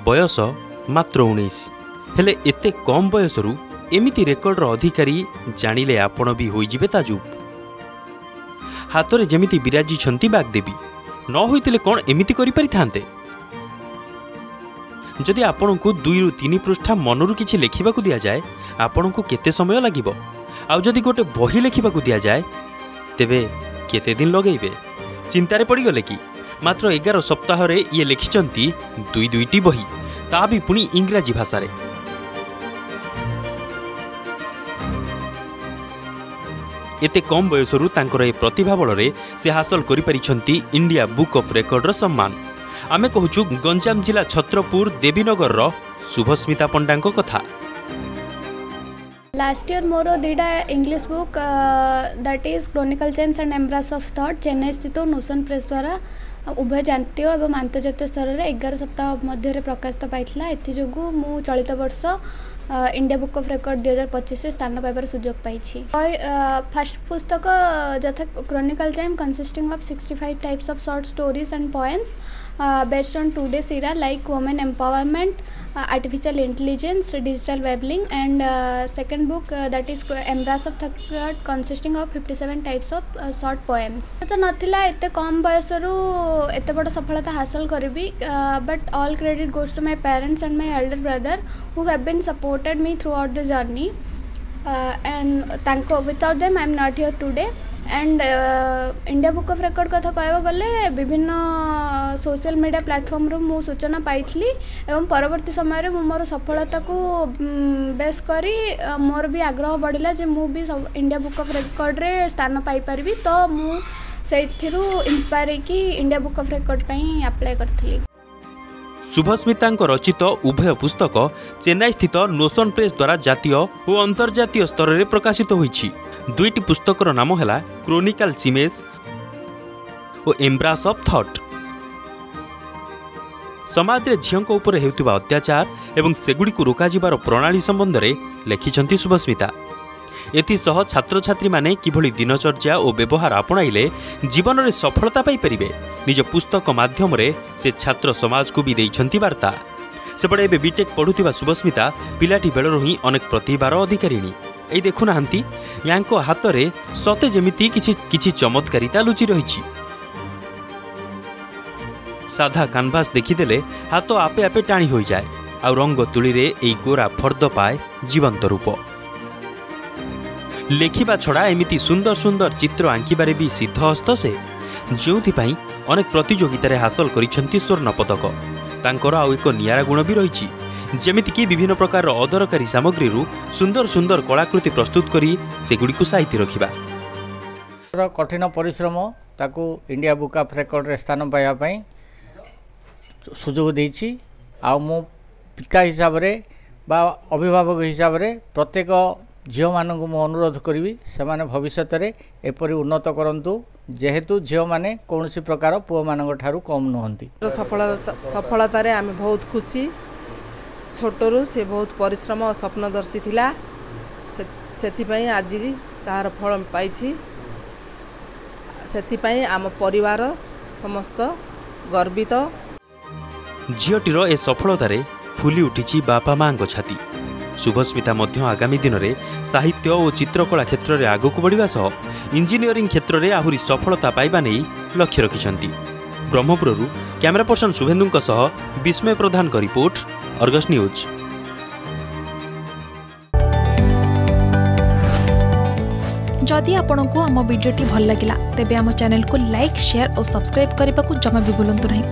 बयस मात्र 19 हेले एते कम बयसरू एमिति रेकर्डर अधिकारी जानिले आपण भी होइजिबे ताजुब। हाथरे जेमिति विराजी छंती बागदेवी न होइतिले कोन एमिति करि परिथांते। जदि आपनकु 2 रु 3 पृष्ठा मनरु किछि लेखिबाकु दिया जाय आपनकु केते समय लागिबो आउ जदि गोटे बही लेखिबाकु दिया जाय तेबे केते दिन लगेइबे। चिंतारे पड़ी गले कि मात्र 11 सप्ताह रे ये लिखिचंती 2-2टी बही ता भी पुनी इंग्राजी भाषा रे। एते कम बयसरू तांकर ए प्रतिभा बଳରେ से हासिल करि परिछंती इंडिया बुक ऑफ रेकॉर्ड रो सम्मान। आमे कहूछु गंजाम जिला छत्रपुर देवीनगर रो शुभस्मिता पंडा को कथा। लास्ट ईयर मोर 2टा English book that is chronicle gems and embers of thought Chennai स्थित नोशन प्रेस द्वारा उभय जानतीय और आंतर्जातीय स्तर में 11 सप्ताह मध्य प्रकाशित पाइला। एजू मु चलित वर्ष इंडिया बुक ऑफ रेकॉर्ड 2025 स्थान पाइबार सुजोग पाई। फर्स्ट पुस्तक यथा chronicle gem consisting of 65 types of short stories and poems based on today's era like women empowerment, artificial intelligence, digital babbling, and second book that is embrace of thought consisting of 57 types of short poems। तो नथिला एते कम बयसरू एते बड़ सफलता हासिल करबी but all credit goes to my parents and my elder brother who have been supported me throughout the journey and without them I am not here today। And India book of record कथा कहवा गले विभिन्न social media platform रो मु सूचना पाइथली एवं परवर्ती समय रे मोर सफलता को बेस करी मोर भी आग्रह बढ़िला जे मु भी इंडिया बुक ऑफ रेकॉर्ड रे स्थान पाई परबी। तो मु सेथिरु इंस्पायर की इंडिया बुक ऑफ रेकॉर्ड पई अप्लाई करथली। शुभस्मिता रचित उभय पुस्तक चेन्नई स्थित नोशन प्रेस द्वारा जातीय और अंतर्जातीय स्तर में प्रकाशित होईछि। 2टी पुस्तकर नाम है क्रोनिकल चिमेज और एम्ब्रास ऑफ थॉट। समाज रे झियों उपर हेउतिबा अत्याचार एवं सेगुड़ी को रोका जिबार प्रणाली संबंध में लिखिछंती शुभस्मिता। एथिसह छात्र छात्री माने किभली दिनचर्या और व्यवहार आपणाइले जीवन में सफलता पाई परिबे निज पुस्तक माध्यम रे से छात्र समाज को भी देइछंती वार्ता। सेपटे एबे बीटेक पढ़ुथिबा शुभस्मिता पिलाटी बेलरो ही अनेक प्रतिभार अधिकारिणी। एई देखु नाहंती यांको हाथ रे सते जेमिति किछि चमत्कारिता लुचि रहिछि। साधा कानभास देखिदेले हाथ आपे आपे टाणी होई जाए आ रंग तुली रे एई गोरा फर्द पाए जीवंत रूप। लेखिबा छड़ा एमिति सुंदर सुंदर चित्र आंकिबारे भी सिद्ध हस्त से जोथिपाई अनेक प्रतियोगितारे हासिल करिसंती स्वर्ण पदक। तांकर आउ एक नियारा गुण भी रहिछि जेमिति कि विभिन्न प्रकार अदरकारी सामग्री रु सुंदर सुंदर कलाकृति प्रस्तुत करी सेगुडी को साहित्य रखिबा। कठिन परिश्रम ताकू इंडिया बुक ऑफ रेकॉर्ड रे स्थान पाइबा पई सुजोग देछि। आ मो पिता हिसाब रे बा अभिभावक हिसाब रे प्रत्येक झील मानक मु अनुरोध करी से भविष्य में एपरी उन्नत करंतु जेहेतु झील माने कौन प्रकार पुओ मान ठारू कम नुहंती। सफलतार आम बहुत खुशी। छोटरू से बहुत परिश्रम और स्वप्नदर्शी थिला से आज तार फल पाई। से आम परिवार समस्त गर्वित। झीटीर ए सफलतार फुली उठी बापा माँ छाती। शुभस्मिता मध्य आगामी दिन में साहित्य और चित्रकला क्षेत्र में आगक बढ़िबा सह इंजीनियरिंग क्षेत्र में आहुरी सफलता पाइबा नहीं लक्ष्य रखिछंती। ब्रह्मपुररू कैमरा पर्सन शुभेन्दु सह विस्मय प्रधान का रिपोर्ट, अर्गस न्यूज। जदि आपंक आम भिडी भल लगा तेब आम चैनल को लाइक, शेयर और सब्सक्राइब करने को जमा भी भूलु नहीं।